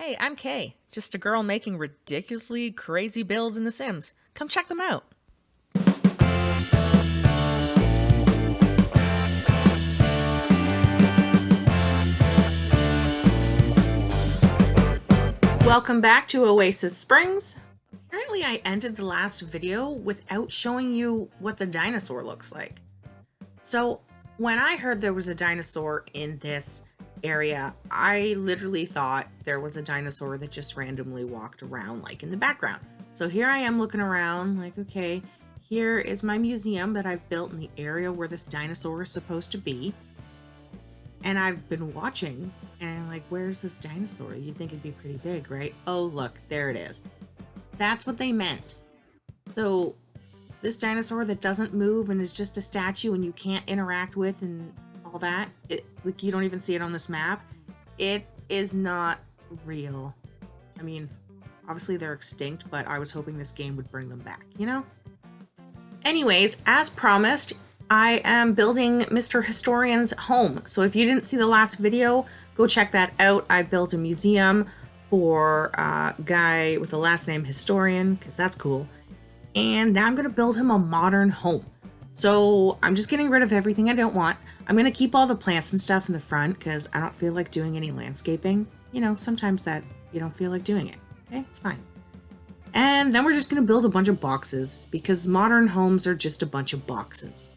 Hey, I'm Kay, just a girl making ridiculously crazy builds in The Sims. Come check them out. Welcome back to Oasis Springs. Apparently I ended the last video without showing you what the dinosaur looks like. So when I heard there was a dinosaur in this area, I literally thought there was a dinosaur that just randomly walked around like in the background. So here I am looking around like, okay, here is my museum that I've built in the area where this dinosaur is supposed to be. And I've been watching and I'm like, where's this dinosaur? You'd think it'd be pretty big, right? Oh, look, there it is. That's what they meant. So this dinosaur that doesn't move and is just a statue and you can't interact with and all that, like you don't even see it on this map, it is not real. I mean, obviously they're extinct, but I was hoping this game would bring them back, you know? Anyways, as promised, I am building Mr. Historian's home. So if you didn't see the last video, go check that out. I built a museum for a guy with the last name Historian, because that's cool. And now I'm going to build him a modern home. So I'm just getting rid of everything I don't want. I'm going to keep all the plants and stuff in the front because I don't feel like doing any landscaping. You know, sometimes that you don't feel like doing it. Okay, it's fine. And then we're just going to build a bunch of boxes because modern homes are just a bunch of boxes.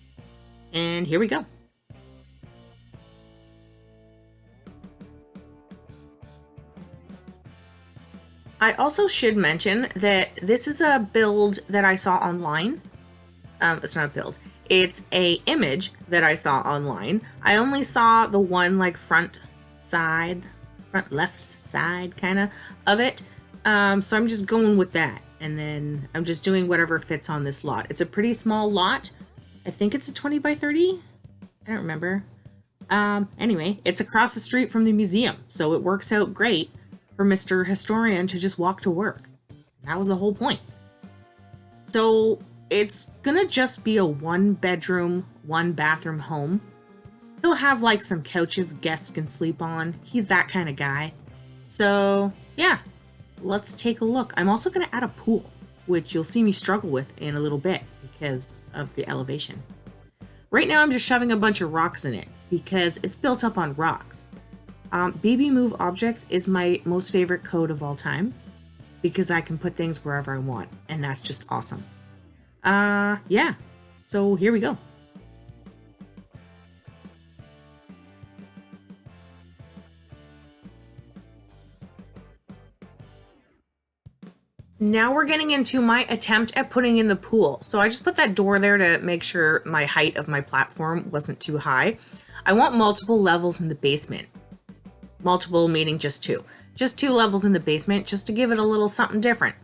And here we go. I also should mention that this is a build that I saw online. It's not a build. It's a image that I saw online. I only saw the one like front left side kind of it. So I'm just going with that. And then I'm just doing whatever fits on this lot. It's a pretty small lot. I think it's a 20 by 30. I don't remember. Anyway, it's across the street from the museum. So it works out great for Mr. Historian to just walk to work. That was the whole point. So it's gonna just be a 1-bedroom, 1-bathroom home. He'll have like some couches guests can sleep on. He's that kind of guy. So yeah, let's take a look. I'm also gonna add a pool, which you'll see me struggle with in a little bit because of the elevation. Right now I'm just shoving a bunch of rocks in it because it's built up on rocks. BB Move Objects is my most favorite code of all time because I can put things wherever I want, and that's just awesome. Yeah, so here we go. Now we're getting into my attempt at putting in the pool. So I just put that door there to make sure my height of my platform wasn't too high. I want multiple levels in the basement. Multiple meaning just two. Just 2 levels in the basement just to give it a little something different.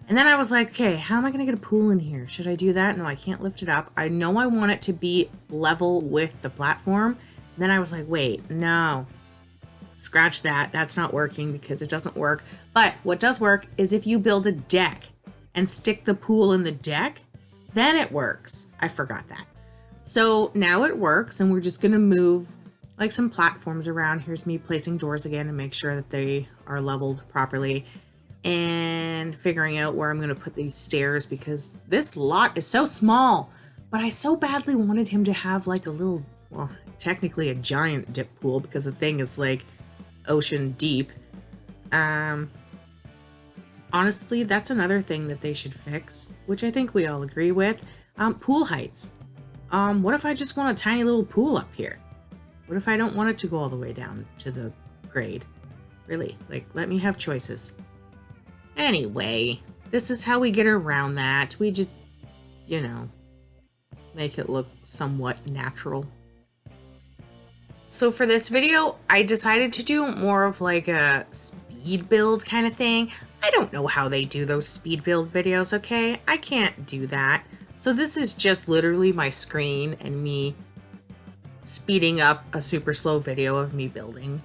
And then I was like, okay, how am I going to get a pool in here? Should I do that? No, I can't lift it up. I know I want it to be level with the platform. And then I was like, wait, no. Scratch that. That's not working because it doesn't work. But what does work is if you build a deck and stick the pool in the deck, then it works. I forgot that. So now it works and we're just going to move like some platforms around. Here's me placing doors again to make sure that they are leveled properly and figuring out where I'm going to put these stairs because this lot is so small, but I so badly wanted him to have like a little, well, technically a giant dip pool because the thing is like ocean deep. Honestly, that's another thing that they should fix, which I think we all agree with. Pool heights. What if I just want a tiny little pool up here? What if I don't want it to go all the way down to the grade? Really, like, let me have choices. Anyway, this is how we get around that. We just, you know, make it look somewhat natural. So for this video, I decided to do more of like a speed build kind of thing. I don't know how they do those speed build videos, okay? I can't do that. So this is just literally my screen and me speeding up a super slow video of me building.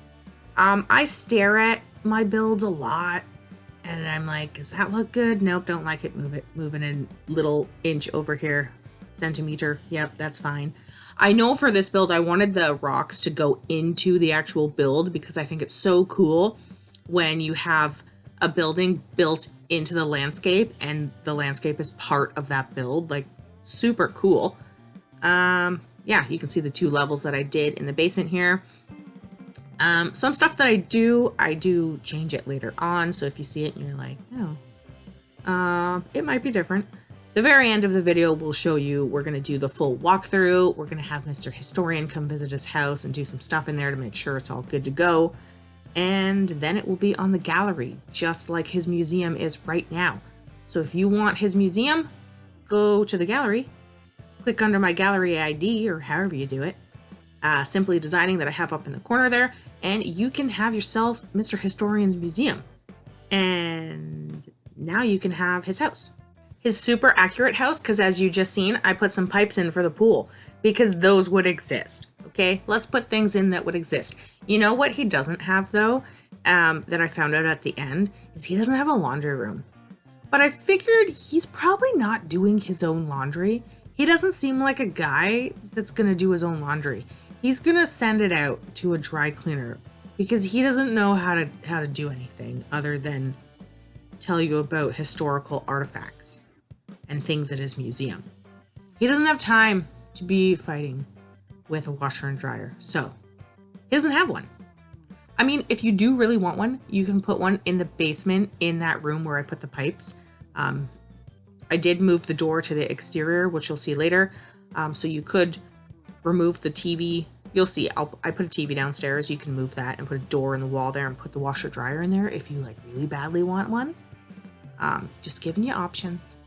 I stare at my builds a lot and I'm like, does that look good? Nope, don't like it. Move it a little inch over here. Centimeter. Yep, that's fine. I know for this build, I wanted the rocks to go into the actual build because I think it's so cool when you have a building built into the landscape and the landscape is part of that build. Like, super cool. Yeah, you can see the 2 levels that I did in the basement here. Some stuff that I do change it later on. So if you see it and you're like, oh, it might be different. The very end of the video will show you, we're going to do the full walkthrough. We're going to have Mr. Historian come visit his house and do some stuff in there to make sure it's all good to go. And then it will be on the gallery, just like his museum is right now. So if you want his museum, go to the gallery, click under my gallery ID or however you do it, SIMplyDesigning that I have up in the corner there, and you can have yourself Mr. Historian's museum. And now you can have his house. His super accurate house, because as you just seen, I put some pipes in for the pool because those would exist. Okay, let's put things in that would exist. You know what he doesn't have though, that I found out at the end, is he doesn't have a laundry room. But I figured he's probably not doing his own laundry. He doesn't seem like a guy that's gonna do his own laundry. He's gonna send it out to a dry cleaner because he doesn't know how to do anything other than tell you about historical artifacts and things at his museum. He doesn't have time to be fighting with a washer and dryer, so he doesn't have one. I mean, if you do really want one, you can put one in the basement in that room where I put the pipes. I did move the door to the exterior, which you'll see later, so you could remove the TV. You'll see I put a TV downstairs. You can move that and put a door in the wall there and put the washer dryer in there if you like really badly want one. Just giving you options.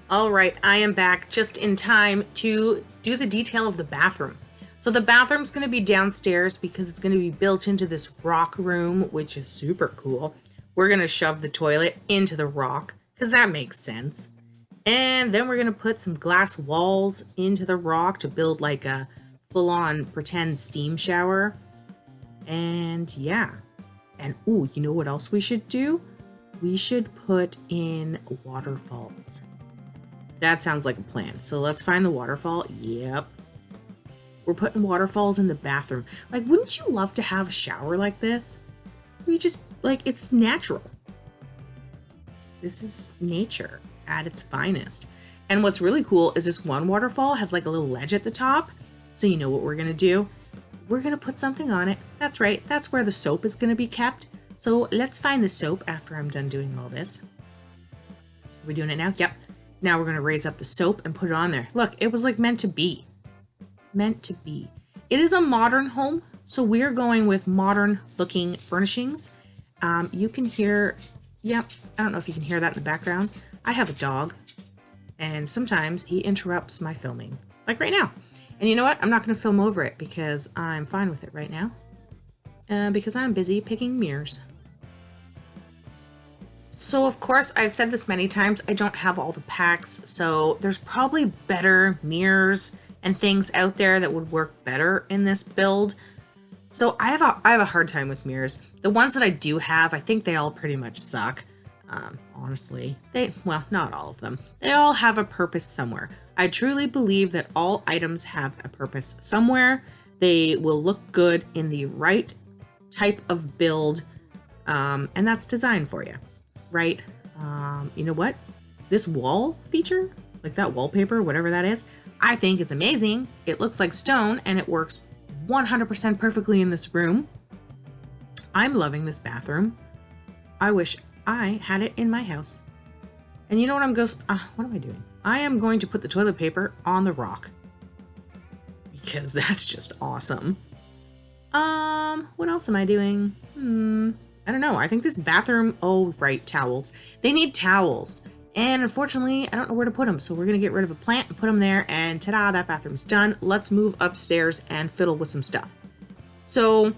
All right, I am back just in time to do the detail of the bathroom. So the bathroom's going to be downstairs because it's going to be built into this rock room, which is super cool. We're going to shove the toilet into the rock because that makes sense. And then we're going to put some glass walls into the rock to build like a full-on pretend steam shower. And yeah. And ooh, you know what else we should do? We should put in waterfalls. That sounds like a plan. So let's find the waterfall. Yep. We're putting waterfalls in the bathroom. Like, wouldn't you love to have a shower like this? We just, like, it's natural. This is nature at its finest. And what's really cool is this one waterfall has like a little ledge at the top. So you know what we're going to do? We're going to put something on it. That's right. That's where the soap is going to be kept. So let's find the soap after I'm done doing all this. Are we doing it now? Yep. Now we're going to raise up the soap and put it on there. Look, it was like meant to be. Meant to be. It is a modern home, so we're going with modern looking furnishings. You can hear, yep, I don't know if you can hear that in the background. I have a dog, and sometimes he interrupts my filming, like right now. And you know what? I'm not going to film over it because I'm fine with it right now. Because I'm busy picking mirrors. So of course, I've said this many times, I don't have all the packs, so there's probably better mirrors and things out there that would work better in this build. So I have a hard time with mirrors. The ones that I do have, I think they all pretty much suck. Honestly, well, not all of them. They all have a purpose somewhere. I truly believe that all items have a purpose somewhere. They will look good in the right type of build, and that's designed for you. Right? You know what? This wall feature, like that wallpaper, whatever that is, I think is amazing. It looks like stone and it works 100% perfectly in this room. I'm loving this bathroom. I wish I had it in my house. And you know what what am I doing? I am going to put the toilet paper on the rock because that's just awesome. What else am I doing? I don't know. I think this bathroom, oh, right, towels. They need towels. And unfortunately, I don't know where to put them. So we're going to get rid of a plant and put them there. And ta-da, that bathroom's done. Let's move upstairs and fiddle with some stuff. So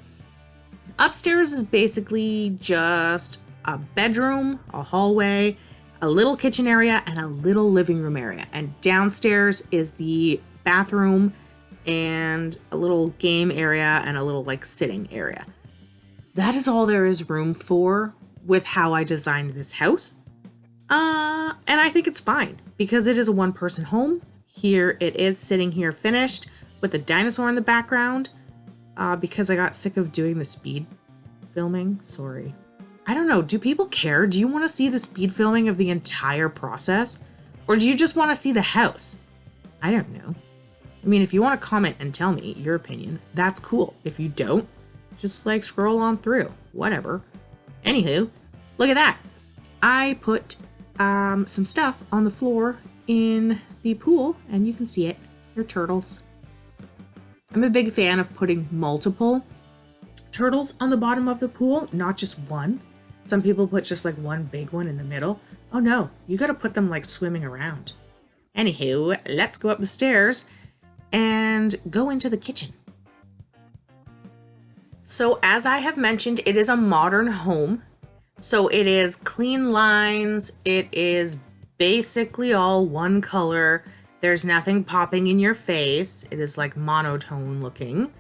upstairs is basically just a bedroom, a hallway, a little kitchen area, and a little living room area. And downstairs is the bathroom and a little game area and a little like sitting area. That is all there is room for with how I designed this house. And I think it's fine because it is a one-person home. Here it is sitting here finished with the dinosaur in the background because I got sick of doing the speed filming. Sorry. I don't know. Do people care? Do you want to see the speed filming of the entire process? Or do you just want to see the house? I don't know. I mean, if you want to comment and tell me your opinion, that's cool. If you don't, just like scroll on through. Whatever. Anywho, look at that. I put some stuff on the floor in the pool and you can see it. They're turtles. I'm a big fan of putting multiple turtles on the bottom of the pool, not just one. Some people put just like one big one in the middle. Oh no, you gotta put them like swimming around. Anywho, let's go up the stairs and go into the kitchen. So as I have mentioned, it is a modern home. So it is clean lines. It is basically all one color. There's nothing popping in your face. It is like monotone looking.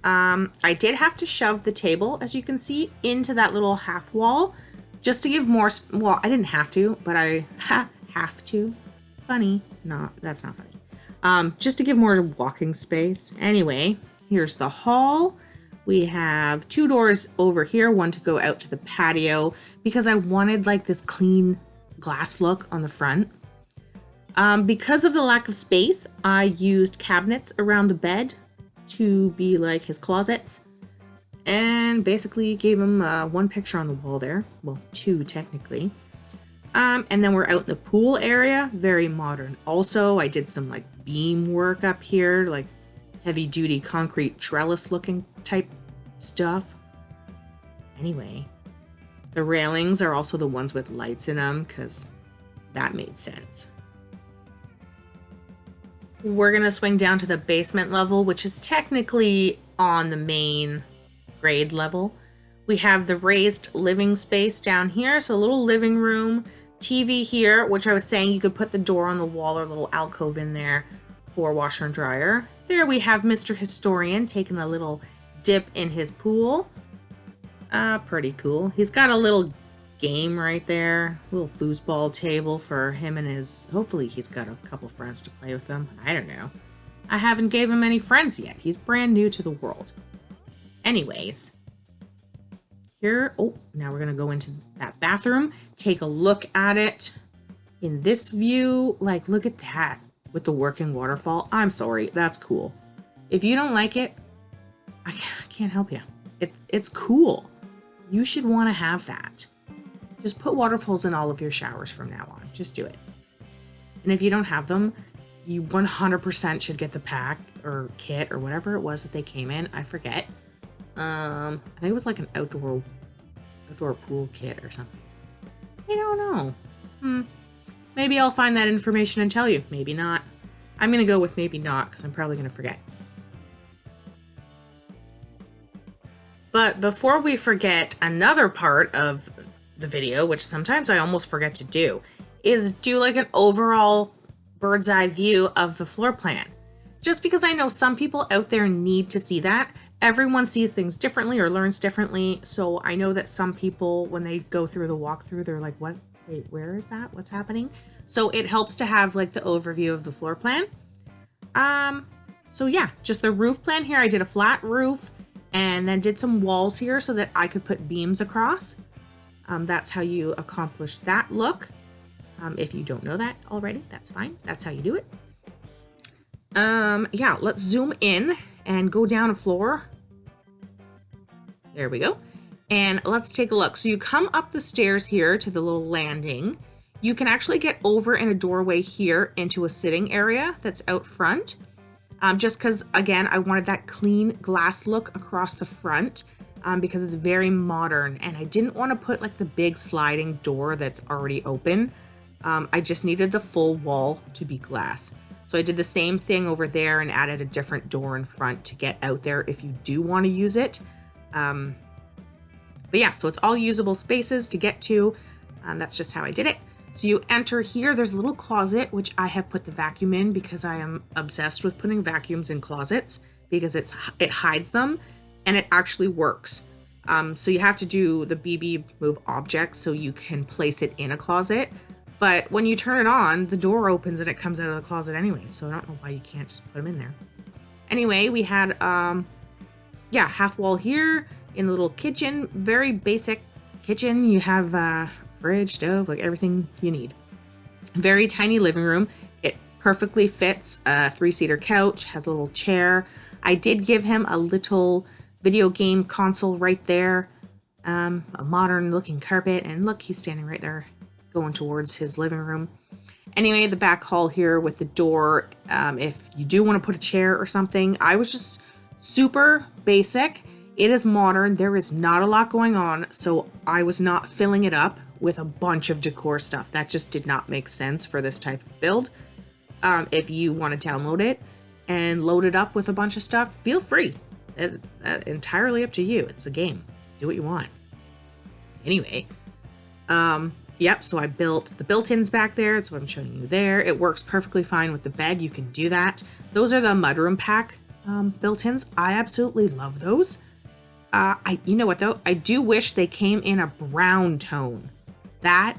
I did have to shove the table, as you can see, into that little half wall just to give more, well, I didn't have to, but I have to. Funny. No, that's not funny. Just to give more walking space. Anyway, here's the hall. We have two doors over here, one to go out to the patio because I wanted like this clean glass look on the front. Because of the lack of space, I used cabinets around the bed to be like his closets and basically gave him one picture on the wall there. Well, two technically. And then we're out in the pool area, very modern. Also, I did some like beam work up here, like heavy duty concrete trellis looking type stuff. Anyway, the railings are also the ones with lights in them because that made sense. We're gonna swing down to the basement level, which is technically on the main grade level. We have the raised living space down here, so a little living room, TV here, which I was saying you could put the door on the wall or a little alcove in there for washer and dryer. There we have Mr. Historian taking a little dip in his pool. Pretty cool. He's got a little game right there, little foosball table for him and his, hopefully he's got a couple friends to play with him. I don't know. I haven't gave him any friends yet. He's brand new to the world. Anyways, here, oh, now we're gonna go into that bathroom, take a look at it in this view. Like, look at that with the working waterfall. I'm sorry, that's cool. If you don't like it, I can't help you. It's cool. You should want to have that. Just put waterfalls in all of your showers from now on. Just do it. And if you don't have them, you 100% should get the pack or kit or whatever it was that they came in. I forget. I think it was like an outdoor pool kit or something. I don't know. Maybe I'll find that information and tell you. Maybe not. I'm going to go with maybe not because I'm probably going to forget. But before we forget, another part of the video, which sometimes I almost forget to do, is do like an overall bird's eye view of the floor plan. Just because I know some people out there need to see that. Everyone sees things differently or learns differently. So I know that some people, when they go through the walkthrough, they're like, what? Wait, where is that? What's happening? So it helps to have like the overview of the floor plan. So yeah, just the roof plan here. I did a flat roof and then did some walls here so that I could put beams across. That's how you accomplish that look. If you don't know that already, that's fine. That's how you do it. Yeah, let's zoom in and go down a floor. There we go. And let's take a look. So you come up the stairs here to the little landing. You can actually get over in a doorway here into a sitting area that's out front. Just because, again, I wanted that clean glass look across the front because it's very modern. And I didn't want to put like the big sliding door that's already open. I just needed the full wall to be glass. So I did the same thing over there and added a different door in front to get out there if you do want to use it. But yeah, so it's all usable spaces to get to. That's just how I did it. So you enter here, there's a little closet, which I have put the vacuum in because I am obsessed with putting vacuums in closets because it hides them and it actually works. So you have to do the BB move object so you can place it in a closet. But when you turn it on, the door opens and it comes out of the closet anyway. So I don't know why you can't just put them in there. Anyway, we had, half wall here in the little kitchen, very basic kitchen. You have fridge, stove, like everything you need. Very tiny living room. It perfectly fits a 3-seater couch, has a little chair. I did give him a little video game console right there, a modern looking carpet, and look, he's standing right there going towards his living room. Anyway, the back hall here with the door, if you do want to put a chair or something, I was just super basic. It is modern. There is not a lot going on, so I was not filling it up with a bunch of decor stuff. That just did not make sense for this type of build. If you want to download it and load it up with a bunch of stuff, feel free. Entirely up to you. It's a game. Do what you want. Anyway, yep, so I built the built-ins back there. That's what I'm showing you there. It works perfectly fine with the bed. You can do that. Those are the mudroom pack built-ins. I absolutely love those. You know what though? I do wish they came in a brown tone. That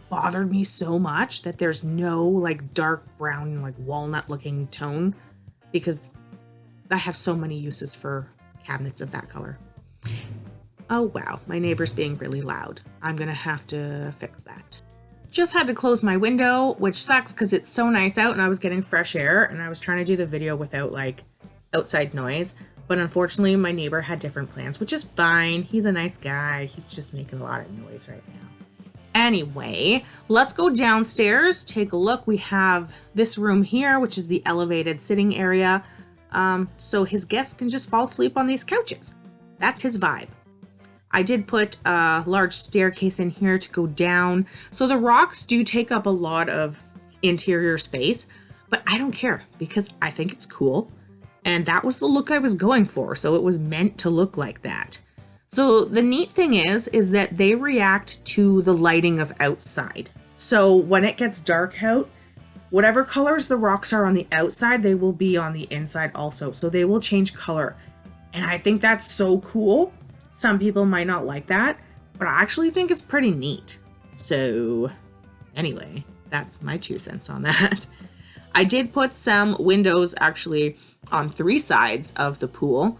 bothered me so much that there's no like dark brown, like walnut looking tone, because I have so many uses for cabinets of that color. Oh wow, my neighbor's being really loud. I'm gonna have to fix that. Just had to close my window, which sucks because it's so nice out and I was getting fresh air and I was trying to do the video without like outside noise. But unfortunately, my neighbor had different plans, which is fine. He's a nice guy. He's just making a lot of noise right now. Anyway, let's go downstairs, take a look. We have this room here, which is the elevated sitting area. So his guests can just fall asleep on these couches. That's his vibe. I did put a large staircase in here to go down. So the rocks do take up a lot of interior space, but I don't care because I think it's cool. And that was the look I was going for. So it was meant to look like that. So the neat thing is that they react to the lighting of outside. So when it gets dark out, whatever colors the rocks are on the outside, they will be on the inside also. So they will change color. And I think that's so cool. Some people might not like that, but I actually think it's pretty neat. So anyway, that's my 2 cents on that. I did put some windows actually on 3 sides of the pool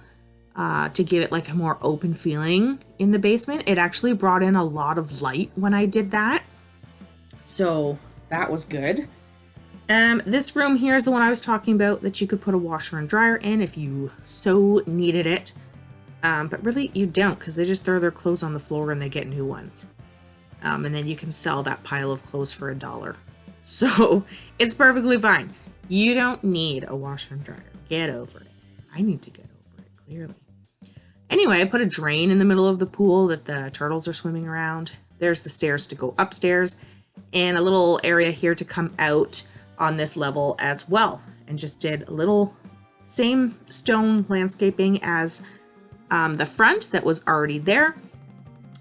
to give it like a more open feeling in the basement. It actually brought in a lot of light when I did that. So that was good. This room here is the one I was talking about that you could put a washer and dryer in if you so needed it. But really you don't, because they just throw their clothes on the floor and they get new ones. And then you can sell that pile of clothes for $1. So it's perfectly fine. You don't need a washer and dryer. Get over it. I need to get over it, clearly. Anyway, I put a drain in the middle of the pool that the turtles are swimming around. There's the stairs to go upstairs and a little area here to come out on this level as well. And just did a little same stone landscaping as the front that was already there.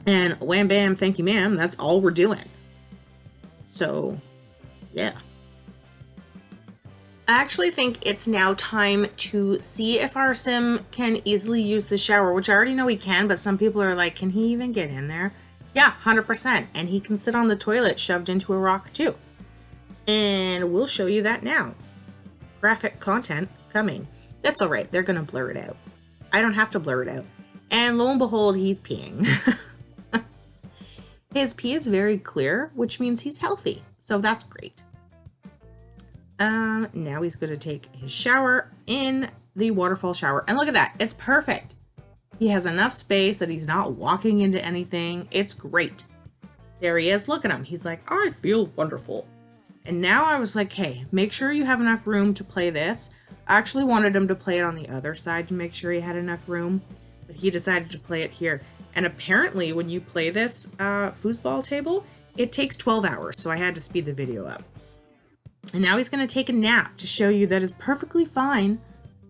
And wham bam, thank you ma'am, that's all we're doing. So yeah. I actually think it's now time to see if our sim can easily use the shower, which I already know he can, but some people are like, can he even get in there? Yeah, 100%. And he can sit on the toilet shoved into a rock too. And we'll show you that now. Graphic content coming. That's all right. They're going to blur it out. I don't have to blur it out. And lo and behold, he's peeing. His pee is very clear, which means he's healthy. So that's great. Now he's going to take his shower in the waterfall shower. And look at that. It's perfect. He has enough space that he's not walking into anything. It's great. There he is. Look at him. He's like, I feel wonderful. And now I was like, hey, make sure you have enough room to play this. I actually wanted him to play it on the other side to make sure he had enough room, but he decided to play it here. And apparently when you play this foosball table, It takes 12 hours, so I had to speed the video up. And now he's going to take a nap to show you that it's perfectly fine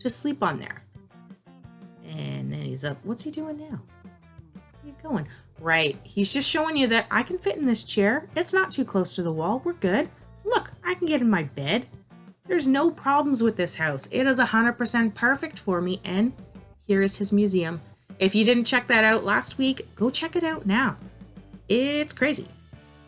to sleep on there. And then he's up. What's he doing now? Where are you going? Right. He's just showing you that I can fit in this chair. It's not too close to the wall. We're good. Look, I can get in my bed. There's no problems with this house. It is 100% perfect for me. And here is his museum. If you didn't check that out last week, go check it out now. It's crazy.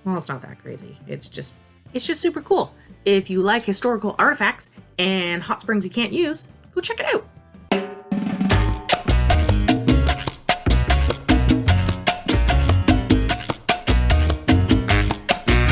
Well, it's not that crazy. It's just super cool. If you like historical artifacts and hot springs you can't use, go check it out.